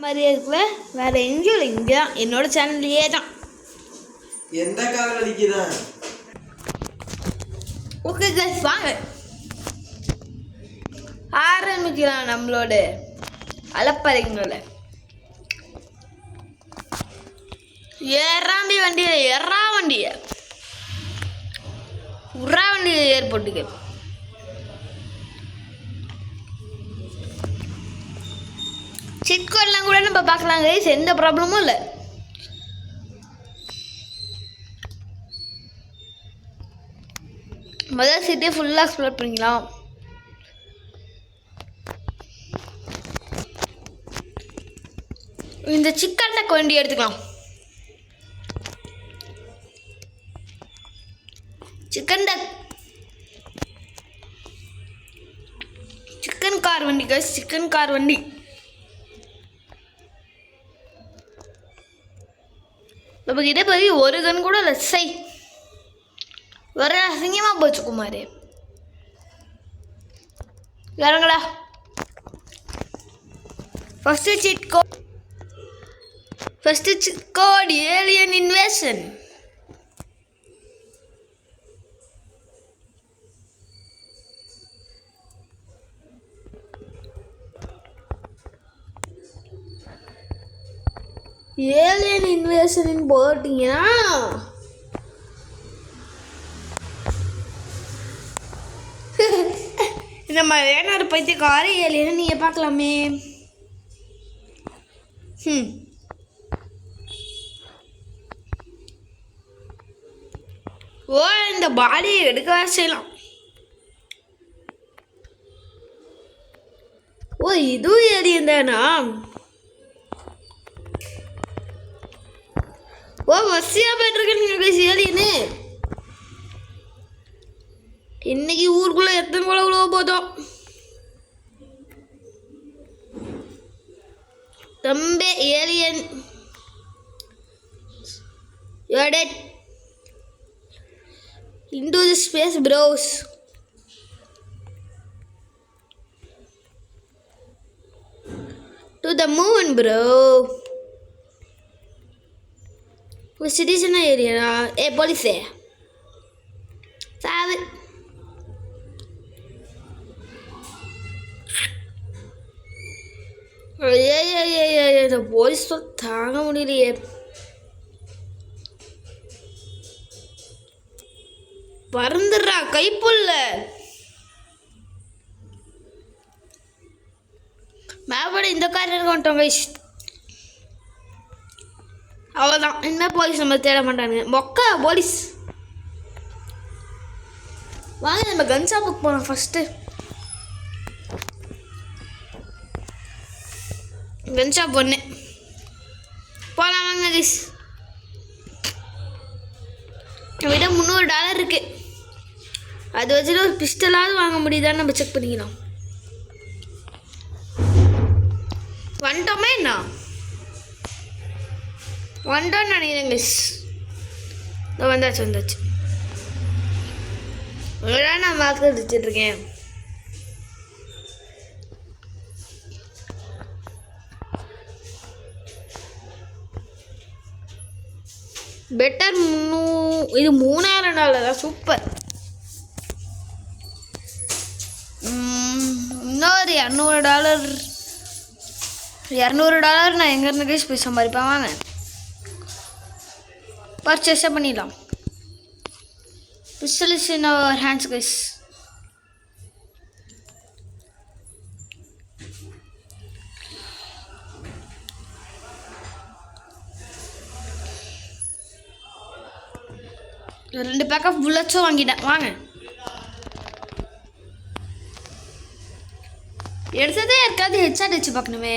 மாதிரியே இருக்குல்ல, வேற எங்கேயும் இல்லை, இங்கே தான் என்னோட சேனல்லையே தான். எந்த கால் வலிக்குதா? ஓகே கைஸ், வாங்க ஆரம்பிக்கலாம் நம்மளோட அலப்பறைங்களோட. ஏறாண்டி வண்டியை உரா வண்டியை ஏற்பட்டுக்கு சிட்கோட்லாம் கூட நம்ம பார்க்கலாம் கைஸ், எந்த ப்ராப்ளமும் இல்லை. முதல் சிட்டியை ஃபுல்லாக எக்ஸ்ப்ளோர் பண்ணிக்கலாம். இந்த சிக்கன் டக் வண்டி எடுத்துக்கலாம். சிக்கன் கார் வண்டி கைஸ், சிக்கன் கார் வண்டி. நம்ம கிட்ட போய் ஒரு கன் கூட இல்லை. சை, வர அசிங்கமாக போச்சு குமார். இறங்கடா. First cheat code alien invasion. Alien invasion போட்டிங்கன்னா இந்த மாதிரியான ஒரு பைத்தியக்கார ஏலியனை நீங்கள் பார்க்கலாமே. ஓ, இந்த பாடியை எடுக்க செய்யலாம். ஓ, இதுவும் ஏலியன் தானா? ஓ, வசியா போயிட்டுருக்கேன் ஏலியனு. இன்னைக்கு ஊருக்குள்ள எத்தனை கூட உழவ போதும் தம்பி. Alien into the space bros. To the moon bro. Citizen area. Hey police. Sabe. இந்த போலீஸ் தாங்க முடியலையே. பறந்துடுறா கைப்புள்ள. மேபட இந்த கார் எடுக்க வந்துட்டோம் கைஸ். அவ்வளோதான், என்ன போலீஸ் நம்ம தேட மாட்டானுங்க. மொக்கா போலீஸ். வாங்க நம்ம கன் ஷாப்புக்கு போகலாம் ஃபஸ்ட்டு. கன் ஷாப் ஒன்று போகலாம் வாங்க கைஸ். நம்மகிட்ட $300 இருக்கு. அது வச்சுட்டு ஒரு பிஸ்டலாவது வாங்க முடியுதான்னு நம்ம செக் பண்ணிக்கலாம். வந்துட்டோமே என்ன வந்துட்டோன்னு நினைக்கிறேன் கைஸ். வந்தாச்சு. நான் மார்க் அடிச்சிட்ருக்கேன். பெட்டர். இது $3000. சூப்பர். இன்னொரு $200 நான் எங்கேருந்து கைஸ் போய் சம்பாதிப்பேன். வாங்க பர்ச்சேஸை பண்ணிடலாம். Pistol is in our hands guys. ரெண்டு பேக் ஆஃப் புல்லட்ஸும் வாங்கிட்டேன். வாங்க எடுத்ததே யாருக்காவது ஹெட்ஷாட் வச்சு பார்க்கணுமே.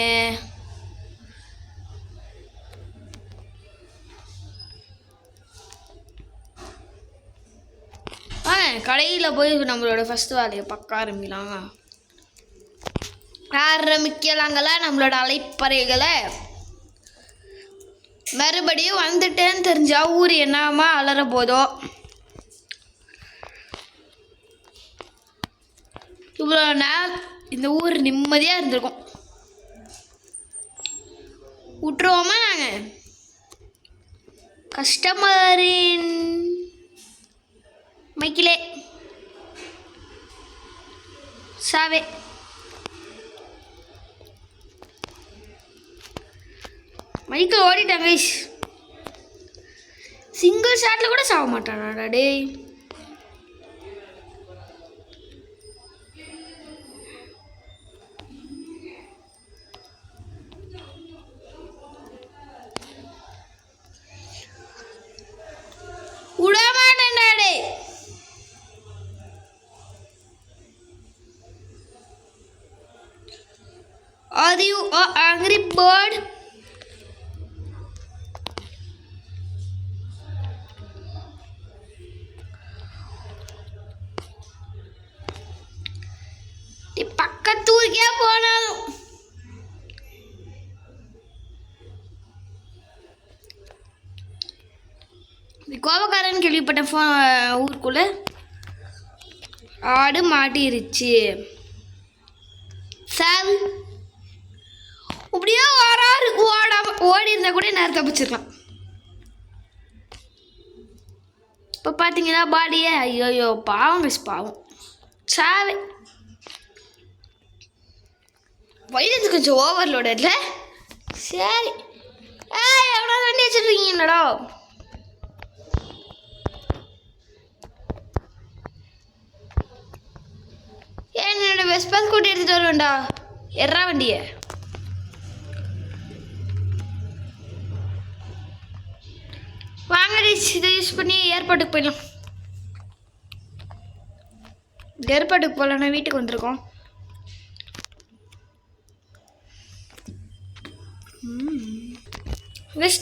வாங்க கடையில் போய் நம்மளோட ஃபஸ்ட்டு வேலையை பார்க்க ஆரம்பிக்கலாங்களா நம்மளோட அலைப்பறைகளை. மறுபடியும் வந்துட்டேன்னு தெரிஞ்சா ஊர் என்னமா அலற போதோ. இவ்வளோ நேரம் இந்த ஊர் நிம்மதியாக இருந்திருக்கும். விட்டுருவோமா நாங்கள் கஸ்டமரின் மைக்கிலே சாவே மைக்கில் ஓடிட்டாங்க சிங்கிள் ஷாட்டில் கூட சாக மாட்டானாடா டேய் விடமாட்டேன்டா டேய் Are you an angry bird? பக்கத்தூருக்கே போனாலும் கோபக்காரன் கேள்விப்பட்ட ஊருக்குள்ள ஆடு மாட்டிருச்சு சார் அப்படியே வராரு ஓடி இருந்தா கூட நேரம் தப்பிச்சிருக்கலாம் இப்போ பார்த்தீங்கன்னா பாடியே ஐயோ பாவம் பாவம் சாவே வயலன்ஸ் கொஞ்சம் ஓவர்லோட இல்லை சரி எவ்வளோ வண்டி வச்சுருக்கீங்க என்னடா என்னோட வெஸ்பா ஸ்கூட்டி எடுத்துகிட்டு வருவேன்டா எறா வண்டியை வாங்க இதை யூஸ் பண்ணி ஏர்போர்ட்டுக்கு போயிடலாம் ஏர்போர்ட்டுக்கு போகலன்னா வீட்டுக்கு வந்திருக்கோம்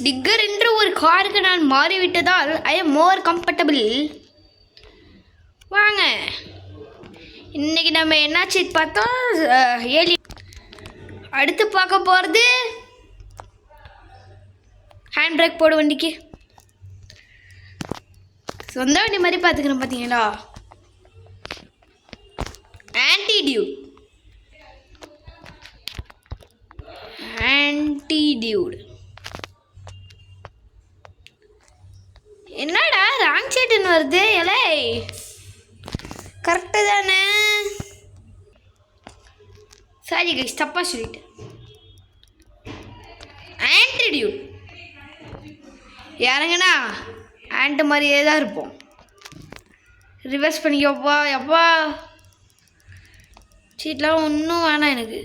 டிக்கர் என்ற ஒரு காருக்கு நான் மாறிவிட்டதால் ஐ எம் மோர் கம்ஃபர்டபுள் வாங்க இன்னைக்கு நம்ம என்னாச்சு பார்த்தோம் ஏழி அடுத்து பார்க்க போகிறது ஹேண்ட் பிரேக் போடு வண்டிக்கு சொந்த வண்டி மாதிரி பார்த்துக்கிறேன் பார்த்தீங்களா ஆன்டிடியூட் என்னடா ராங் சைடுன்னு வருது எலை கரெக்டு தானே சாரி கைஸ் தப்பாக சொல்லிட்டேன் ஆன்டிடியூட் யாருங்கண்ணா ஆன்ட்டு மாதிரியே தான் இருப்போம் ரிவர்ஸ் பண்ணிக்கப்பா எப்பா சீட்லாம் ஒன்றும் வேணாம் எனக்கு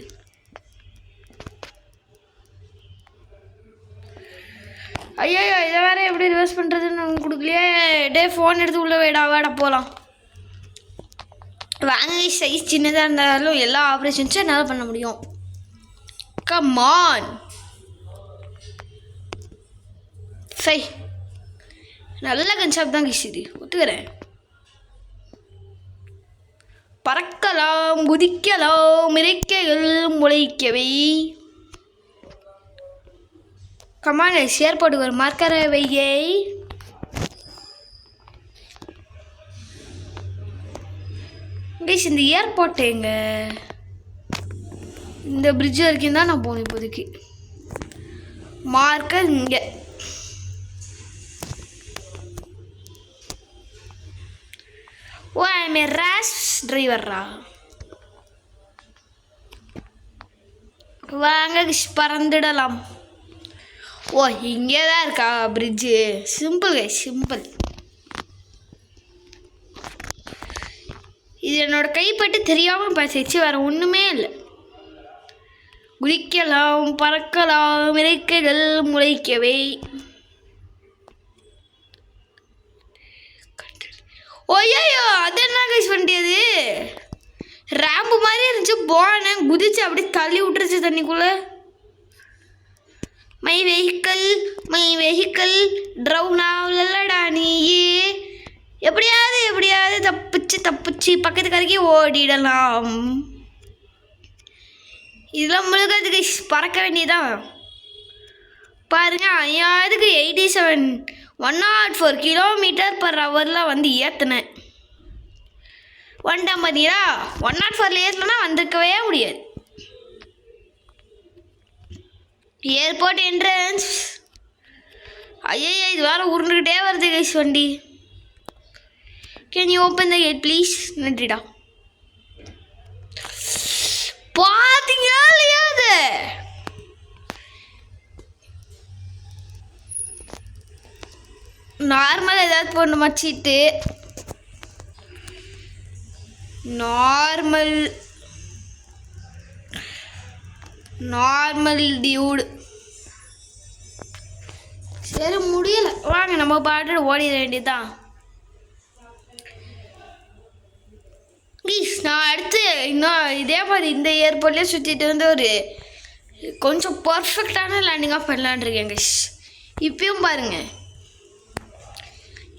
ஐயோ இதை வேறு எப்படி ரிவர்ஸ் பண்ணுறதுன்னு நமக்கு கொடுக்கலையே டே ஃபோன் எடுத்து உள்ளே வேடா போகலாம் வாங்க சைஸ் சின்னதாக இருந்தாலும் எல்லா ஆப்ரேஷன்ஸும் என்னால் பண்ண முடியும் கமான் சை நல்ல கன்செப்ட் தான் கிஷிது ஒத்துக்கிறேன் பறக்கலாம் குதிக்கலாம் இறக்கைகள் முளைக்கவை கமான் ஏர்போர்ட்டுக்கு ஒரு மார்க்கரை வையை இந்த ஏர்போர்ட் எங்க இந்த பிரிட்ஜ் வரைக்கும் தான் நான் போகணும் இப்போதைக்கு மார்க்கர் இங்கே ஓ ஐ ரேஷ் டிரைவரா வாங்க பறந்துடலாம் ஓ இங்கே தான் இருக்கா பிரிட்ஜு சிம்பிள் இது என்னோட கைப்பட்டு தெரியாமல் பேசிச்சு வேறு ஒன்றுமே இல்லை குதிக்கலாம் பறக்கலாம் இறக்கைகள் முளைக்கவே ஓய்யோ அது என்ன கைஸ் பண்ணியது ரேம்பு மாதிரி இருந்துச்சு போனேன் குதிச்சு அப்படியே தள்ளி விட்டுருச்சு தண்ணிக்குள்ளே மை வெஹிக்கல் ட்ரவுன் ஆகலடா நீயே எப்படியாவது தப்பிச்சு பக்கத்து கரைக்கி ஓடிடலாம் இதெல்லாம் முழுக்கிறதுக்கு பறக்க வேண்டியதான் பாருங்க அதுக்கு 104 km/h வந்து ஏற்றினேன் வந்துட்டேன் பார்த்தீங்களா 104 ஏற்றலன்னா வந்திருக்கவே முடியாது ஏர்போர்ட் என்ட்ரன்ஸ். ஐயா இது வேற உருண்டுகிட்டே வருது கைஸ் வண்டி. Can you open the gate please? நன்றிடா. பார்த்தீங்களா இல்லையா அது? நார்மல் ஏதாவது போடணுமா சீட்டு? Normal dude. சரி முடியல, வாங்க நம்ம பாட்டு ஓடிட வேண்டியதுதான். ப்ளீஸ் நான் அடுத்து இன்னும் இதே மாதிரி இந்த ஏர்போர்ட்லேயே சுற்றிட்டு வந்து ஒரு கொஞ்சம் பர்ஃபெக்டான லேண்டிங்காக பண்ணலான் இருக்கேன் கைஸ். இப்பயும் பாருங்கள்,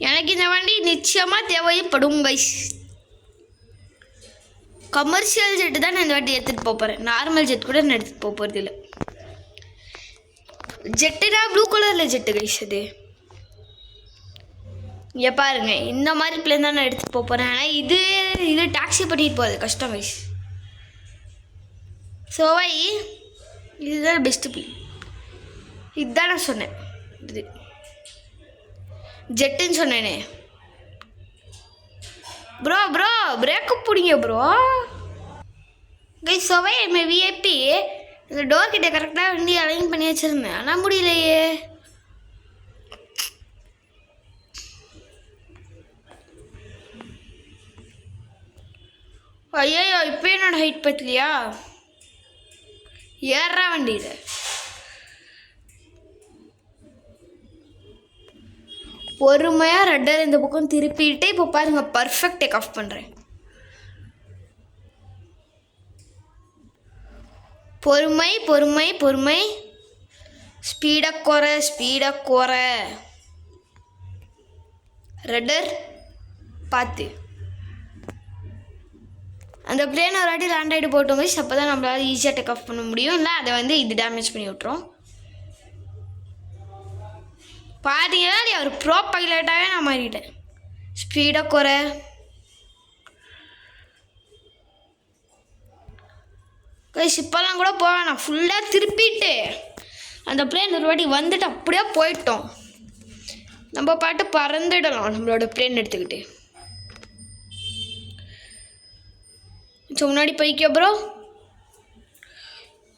எனக்கு இந்த வண்டி நிச்சயமாக தேவைப்படும் கைஸ். கமர்ஷியல் ஜெட்டு தான் நான் இந்த வாட்டி எடுத்துகிட்டு போகிறேன். நார்மல் ஜெட் கூட நான் எடுத்துகிட்டு போகிறது இல்லை. ஜெட்டுனா ப்ளூ கலரில் ஜெட்டு கைஸ். அது இங்கே பாருங்க, இந்த மாதிரி பிளேன் தான் நான் எடுத்துகிட்டு போகிறேன். ஆனால் இது டாக்ஸி பண்ணிட்டு போகிறது கஷ்டம் கைஸ். ஸோ இதுதான் பெஸ்ட்டு பிளேன். இதுதான் நான் சொன்னேன், இது ஜெட்டுன்னு சொன்னேனே. ப்ரோ பிரேக்கப் பிடிங்க ப்ரோ கைஸ். சோவை எம்ஏ விஐபி இந்த டோர் கிட்ட கரெக்டாக வண்டி அலைன் பண்ணி வச்சுருந்தேன், ஆனால் முடியலையே. ஐயோ இப்போ என்னோட ஹைட் பத்தலையா? ஏறா வண்டியில் பொறுமையாக ரெட்டர் இந்த பக்கம் திருப்பிட்டு இப்போ பாருங்க பர்ஃபெக்ட் டேக் ஆஃப் பண்ணுறேன். பொறுமை. ஸ்பீடாக குறை. ரெட்டர் பார்த்து அந்த பிளேன் ஒரு வாட்டி லேண்ட் ஆகிட்டு போட்டோம் கைஸ். அப்போ தான் நம்மளால் ஈஸியாக டேக் ஆஃப் பண்ண முடியும். இல்லை அதை வந்து இது டேமேஜ் பண்ணி விட்டுரும். பார்த்தீங்கன்னா ஒரு ப்ரோ பைலட்டாகவே நான் மாறிட்டேன். ஸ்பீடாக குறை. கைஸ் இப்போல்லாம் கூட போவேன், நான் ஃபுல்லாக திருப்பிட்டு அந்த பிளேன் ஒரு வாட்டி வந்துட்டு அப்படியே போயிட்டோம். நம்ம பாட்டு பறந்துடலாம் நம்மளோட பிளேன் எடுத்துக்கிட்டு. ஸோ முன்னாடி போய்க்க ப்ரோ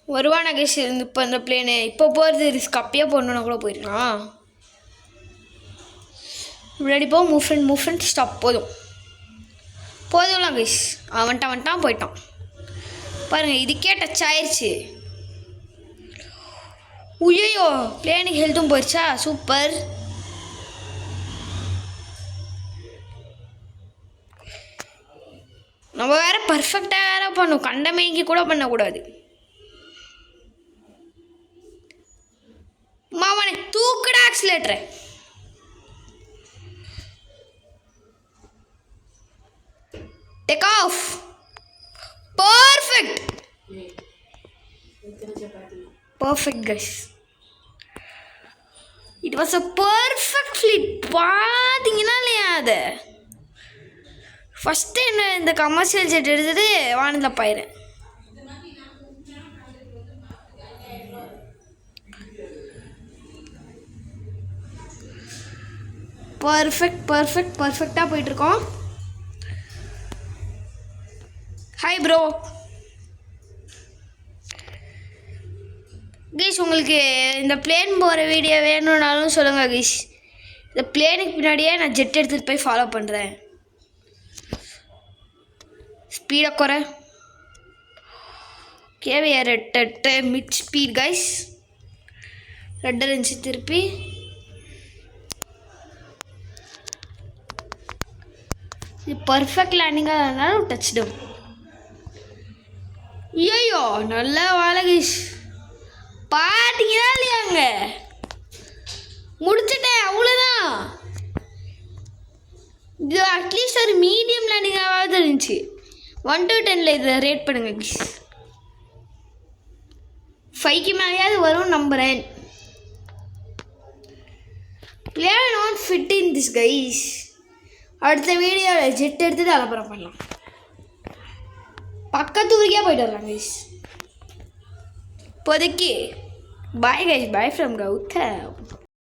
வருவானா கைஸ். இப்போ அந்த பிளேனு இப்போ போகிறது ரிஸ்க், அப்பயே போடணுன்னா கூட போயிருக்கலாம். முன்னாடி போ, மூவ் ஃப்ரெண்ட் ஸ்டாப். போதும்லாம் கைஸ். வந்துட்டான் போயிட்டான் பாருங்கள். இதுக்கே டச் ஆயிடுச்சு. உய்யோ பிளேனுக்கு ஹெல்த்தும் போயிடுச்சா? சூப்பர். நம்ம வேறு பர்ஃபெக்டாக வேறு பண்ணும், கண்டமேங்கி கூட பண்ணக்கூடாது. மாமனே தூக்குடா ஆக்சிலேட்டரை. Take off. Perfect guys. It was a perfect fleet. பாத்தீங்கன்னா இல்லையா அது? ஃபர்ஸ்ட் என்ன இந்த கமர்ஷியல் ஜெட் எடுத்துட்டு வானத்தில் போயிடுறேன். பர்ஃபெக்டாக போயிட்டுருக்கோம். Hi bro. கீஷ் உங்களுக்கு இந்த பிளேன் போகிற வீடியோ வேணும்னாலும் சொல்லுங்கள் கீஷ். இந்த பிளேனுக்கு பின்னாடியே நான் ஜெட் எடுத்துகிட்டு போய் ஃபாலோ பண்ணுறேன். ஸ்பீடாக குறை. KVR mid speed guys. ரெட்டர் இருந்துச்சு திருப்பி. இது பர்ஃபெக்ட் லேண்டிங்காக இருந்தாலும் டச் டவுன். ஐயோ நல்ல வாழை கைஸ். பார்த்தீங்களா இல்லையாங்க? முடிச்சிட்டேன், அவ்வளோதான். இது அட்லீஸ்ட் ஒரு மீடியம் லேண்டிங்காவது இருந்துச்சு. 1 to 10 இதை ரேட் பண்ணுங்க கைஸ். 5க்கு மேலேயாவது வரும் நம்புகிறேன். Plane not fit in this guys. அடுத்த வீடியோவில் ஜெட் எடுத்துகிட்டு அலப்பறம் பண்ணலாம். பக்கத்து ஊருக்கே போயிட்டு வரலாம் கைஸ். இப்போதைக்கு bye guys, bye from Gautham.